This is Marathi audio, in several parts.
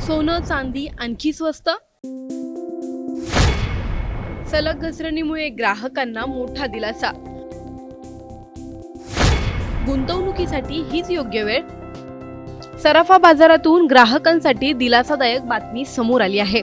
सोनं चांदी आणखी स्वस्त. सलग घसरणीमुळे ग्राहकांना मोठा दिलासा. गुंतवणुकीसाठी हीच योग्य वेळ. सराफा बाजारातून ग्राहकांसाठी दिलासादायक बातमी समोर आली आहे.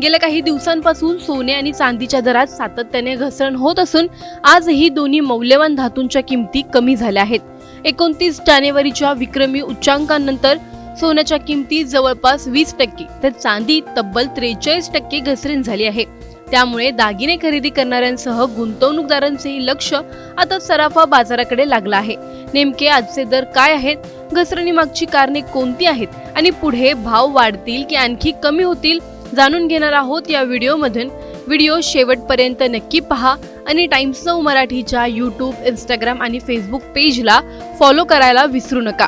गेल्या काही दिवसांपासून सोने आणि चांदीच्या दरात सातत्याने घसरण होत असून आजही दोन्ही मौल्यवान धातूंच्या किमती कमी झाल्या आहेत. 29 जानेवारीच्या विक्रमी उच्चांकानंतर सोन्याच्या किमती जवळपास 20% तर चांदी तब्बल 43% घसरण झाली आहे. त्यामुळे दागिने खरेदी करणाऱ्यांसह गुंतवणूकदारांचेही लक्ष आता सराफा बाजाराकडे लागलं आहे. नेमके आजचे दर काय आहेत, घसरणीमागची कारणे कोणती आहेत आणि पुढे भाव वाढतील की आणखी कमी होतील जाणून घेणार आहोत या व्हिडिओमधून. व्हिडिओ शेवटपर्यंत नक्की पहा आणि टाइम्स नाऊ मराठीच्या यूट्यूब, इंस्टाग्राम आणि फेसबुक पेजला फॉलो करायला विसरू नका.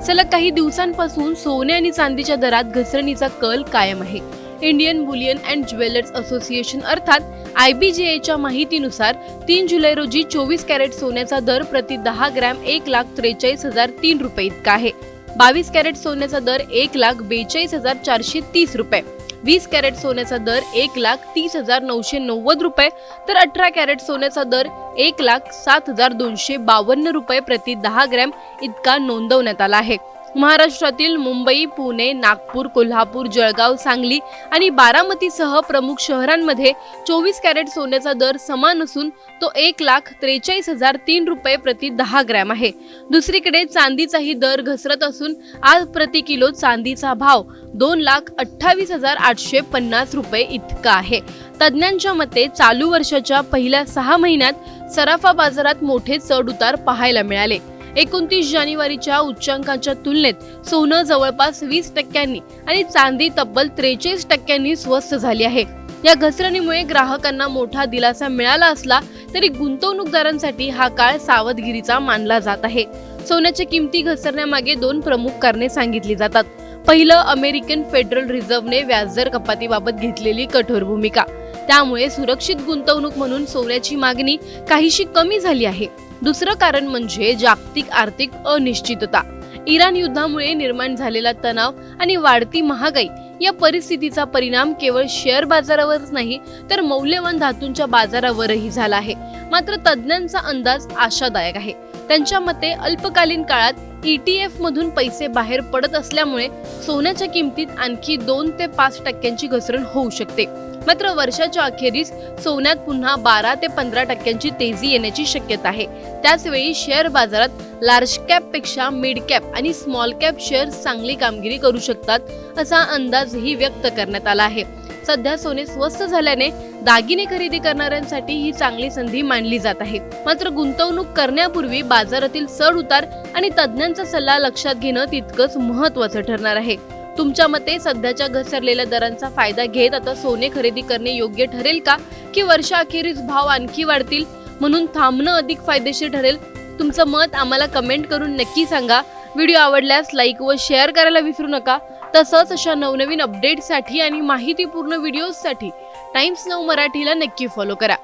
सलग काही दिवसांपासून सोने आणि चांदीच्या दरात घसरणीचा कल कायम आहे. Indian Boolean and jewellers association अर्थात IBJAच्या माहितीनुसार 3 जुलै रोजी 24 कॅरेट सोन्याचा दर प्रति 10 ग्रॅम 1,43,003 रुपये इतका आहे. 22 कॅरेट सोन्याचा दर 1,42,430 रुपये, 20 कॅरेट सोन्याचा दर 1,30,990 रुपये तर 18 कॅरेट सोन्याचा दर 1,07,252 रुपये प्रति 10 ग्रॅम इतका नोंदवण्यात आला आहे. महाराष्ट्रातील मुंबई, पुणे, नागपूर, कोल्हापूर, जळगाव, सांगली आणि बारामतीसह प्रमुख शहरांमध्ये 24 कॅरेट सोन्याचा दर समान असून तो 1,43,003 रुपये प्रति 10 ग्रॅम आहे. दुसरीकडे चांदीचाही दर घसरत असून आज प्रति किलो चांदीचा भाव 2,28,850 रुपये इतका आहे. तज्ज्ञांच्या मते चालू वर्षाच्या पहिल्या 6 महिन्यात सराफा बाजारात मोठे चढ उतार पाहायला मिळाले. 29 जानेवारीच्या उच्चांकाच्या तुलनेत सोनं जवळपास 20% आणि चांदी तब्बल 43% स्वस्त झाली आहे. या घसरणीमुळे ग्राहकांना मोठा दिलासा मिळाला असला तरी गुंतवणूकदारांसाठी हा काळ सावधगिरीचा मानला जात आहे. सोन्याच्या किमती घसरण्यामागे 2 प्रमुख कारणे सांगितली जातात. पहिलं, अमेरिकन फेडरल रिझर्व्हने व्याजदर कपातीबाबत घेतलेली कठोर भूमिका. त्यामुळे सुरक्षित गुंतवणूक म्हणून सोन्याची मागणी काहीशी कमी झाली आहे. दुसरं कारण म्हणजे जागतिक आर्थिक अनिश्चितता. इराण युद्धामुळे निर्माण झालेला तणाव आणि वाढती महागाई या परिस्थितीचा परिणाम केवळ शेअर बाजारावरच नाही तर मौल्यवान धातूंच्या बाजारावरही झाला आहे. मात्र तज्ज्ञांचा अंदाज आशादायक आहे. त्यांच्या मते अल्पकालीन काळात ETF मधून पैसे बाहेर पडत असल्यामुळे सोन्याच्या किमतीत आणखी 2 ते 5% घसरण होऊ शकते. मात्र वर्षाच्या अखेरीस सोन्यात पुन्हा 12 ते 15% तेजी येण्याची शक्यता आहे. त्याचवेळी शेअर बाजारात लार्ज कॅप पेक्षा मिड कॅप आणि स्मॉल कॅप शेअर्स चांगली कामगिरी करू शकतात असा अंदाजही व्यक्त करण्यात आला आहे. सध्या सोने स्वस्त झाल्याने दागिने खरेदी करणाऱ्यांसाठी ही चांगली संधी मानली जात आहे. मात्र गुंतवणूक करण्यापूर्वी बाजारातील चढ उतार आणि तज्ज्ञांचा सल्ला लक्षात घेणं तितकंच महत्त्वाचं ठरणार आहे. तुमच्या मते सध्याच्या घसरलेल्या दरांचा फायदा घेत आता सोने खरेदी करणे योग्य ठरेल का, की वर्षाअखेरीस भाव आणखी वाढतील म्हणून थांबणं अधिक फायदेशीर ठरेल? तुमचं मत आम्हाला कमेंट करून नक्की सांगा. व्हिडिओ आवडल्यास लाईक व शेअर करायला विसरू नका. तसंच अशा नवनवीन अपडेट्ससाठी आणि माहितीपूर्ण व्हिडिओजसाठी टाइम्स नाऊ मराठीला नक्की फॉलो करा.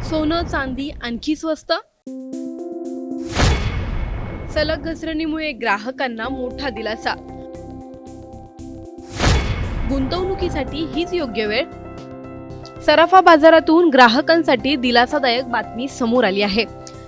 सोनं चांदी आणखी स्वस्त. सलग घसरणीमुळे ग्राहकांना मोठा दिलासा. गुंतवणुकीसाठी हीच योग्य वेळ. सराफा बाजारातून ग्राहकांसाठी दिलासादायक बातमी समोर आली आहे.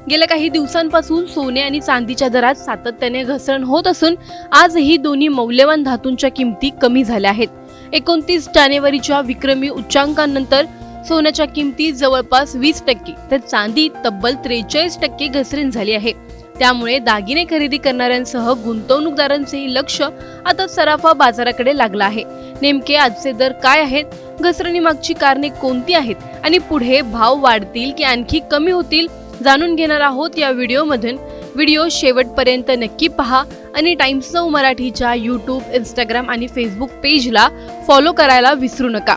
गेल्या काही दिवसांपासून सोने आणि चांदीच्या दरात सातत्याने घसरण होत असून आजही दोन्ही मौल्यवान धातूंच्या किमती कमी झाल्या आहेत. 29 जानेवारीच्या विक्रमी उच्चांकानंतर सोन्याच्या किमतीत जवळपास 20% तर चांदी तब्बल 43% घसरण झाली आहे। त्यामुळे दागिने खरेदी करणाऱ्यांसह गुंतवणूकदारांचेही लक्ष आता सराफा बाजाराकडे लागलं आहे। नेमके आजचे दर काय आहेत, घसरणीमागची कारणे कोणती आहेत आणि पुढे भाव वाढतील की आणखी कमी होतील जाणून घेणार आहोत या व्हिडिओमधून। व्हिडिओ शेवटपर्यंत नक्की पहा आणि टाइम्स नाऊ मराठीच्या यूट्यूब, इंस्टाग्राम आणि फेसबुक पेजला फॉलो करायला विसरू नका।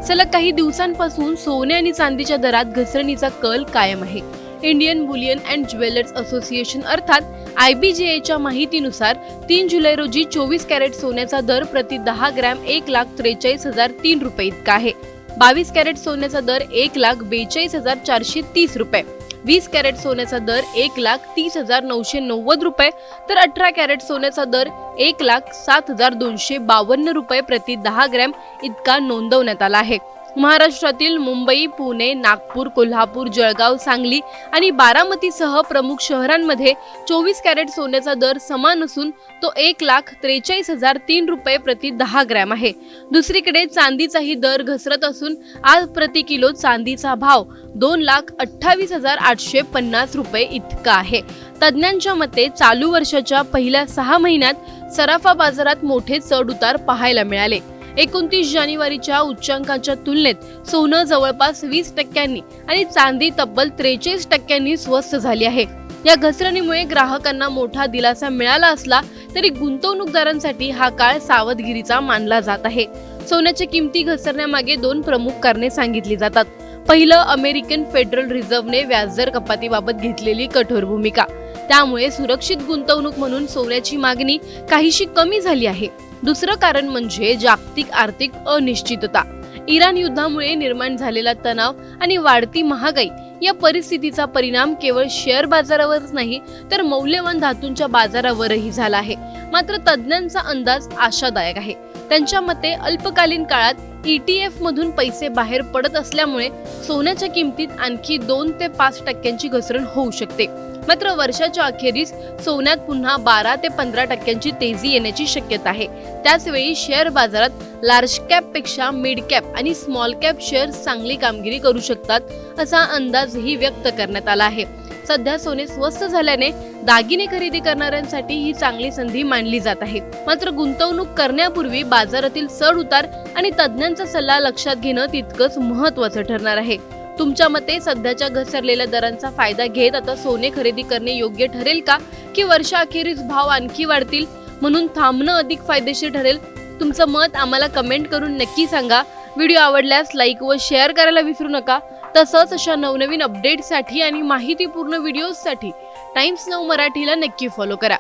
सलग काही दिवसांपासून सोने आणि चांदीच्या दरात घसरणीचा कल कायम आहे। Indian Boolean and jewellers association अर्थात IBJAच्या माहितीनुसार 3 जुलै रोजी 24 कॅरेट सोन्याचा दर प्रति 10 ग्रॅम 1,43,003 रुपये इतका आहे। 22 कॅरेट सोन्याचा दर 1,42,430 रुपये, 20 कॅरेट सोन्याचा दर 1,30,990 रुपये तर 18 कॅरेट सोन्याचा दर 1,07,252 रुपये प्रति 10 ग्रॅम इतका नोंदवण्यात आला आहे। महाराष्ट्रातील मुंबई, पुणे, नागपूर, कोल्हापूर, जळगाव, सांगली आणि बारामतीसह प्रमुख शहरांमध्ये 24 कॅरेट सोन्याचा दर समान असून तो 1,43,003 रुपये प्रति 10 ग्रॅम आहे। दुसरीकडे चांदीचाही दर घसरत असून आज प्रति किलो चांदीचा भाव 2,28,850 रुपये इतका आहे। तज्ज्ञांच्या मते चालू वर्षाच्या पहिल्या 6 महिन्यात सराफा बाजारात मोठे चढ-उतार पाहायला मिळाले। 29 जानेवारीच्या उच्चांकाच्या तुलनेत सोनं जवळपास 20% आणि चांदी तब्बल 43% स्वस्त झाली आहे। या घसरणीमुळे ग्राहकांना मोठा दिलासा मिळाला असला तरी गुंतवणूकदारांसाठी हा काळ सावधगिरीचा मानला जात आहे। सोन्याच्या किमती घसरण्यामागे 2 प्रमुख कारणे सांगितली जातात। पहिलं, अमेरिकन फेडरल रिझर्व्हने व्याजदर कपातीबाबत घेतलेली कठोर भूमिका, त्यामुळे सुरक्षित गुंतवणूक म्हणून सोन्याची मागणी काहीशी कमी झाली आहे। दुसरं कारण म्हणजे जागतिक आर्थिक अनिश्चितता। इराण युद्धामुळे निर्माण झालेला तणाव आणि वाढती महागाई या परिस्थितीचा परिणाम केवळ शेअर बाजारावरच नाही तर मौल्यवान धातूंच्या बाजारावरही झाला आहे। मात्र तज्ज्ञांचा अंदाज आशादायक आहे। त्यांच्या मते अल्पकालीन काळात ETF मधून पैसे बाहेर पडत असल्यामुळे सोन्याच्या किमतीत आणखी 2 ते 5% घसरण होऊ शकते। मात्र वर्षाच्या अखेरीस सोन्यात पुन्हा 12 ते 15% तेजी येण्याची शक्यता आहे। त्याचवेळी शेअर बाजारात लार्ज कॅप पेक्षा मिड कॅप आणि स्मॉल कॅप शेअर्स चांगली कामगिरी करू शकतात असा अंदाजही व्यक्त करण्यात आला आहे। सध्या सोने स्वस्त झाल्याने दागिने खरेदी करणाऱ्यांसाठी ही चांगली संधी मानली जात आहे। मात्र गुंतवणूक करण्यापूर्वी बाजारातील चढ-उतार आणि तज्ज्ञांचा सल्ला लक्षात घेणं तितकंच महत्त्वाचं ठरणार आहे। तुमच्या मते सध्याच्या घसरलेल्या दरांचा फायदा घेत आता सोने खरेदी करणे योग्य ठरेल का, की वर्षाअखेरीस भाव आणखी वाढतील म्हणून थांबणं अधिक फायदेशीर ठरेल? तुमचं मत आम्हाला कमेंट करून नक्की सांगा। व्हिडिओ आवडल्यास लाईक व शेअर करायला विसरू नका। तसंच अशा नवनवीन अपडेट्ससाठी आणि माहितीपूर्ण व्हिडिओजसाठी टाइम्स नाऊ मराठीला नक्की फॉलो करा।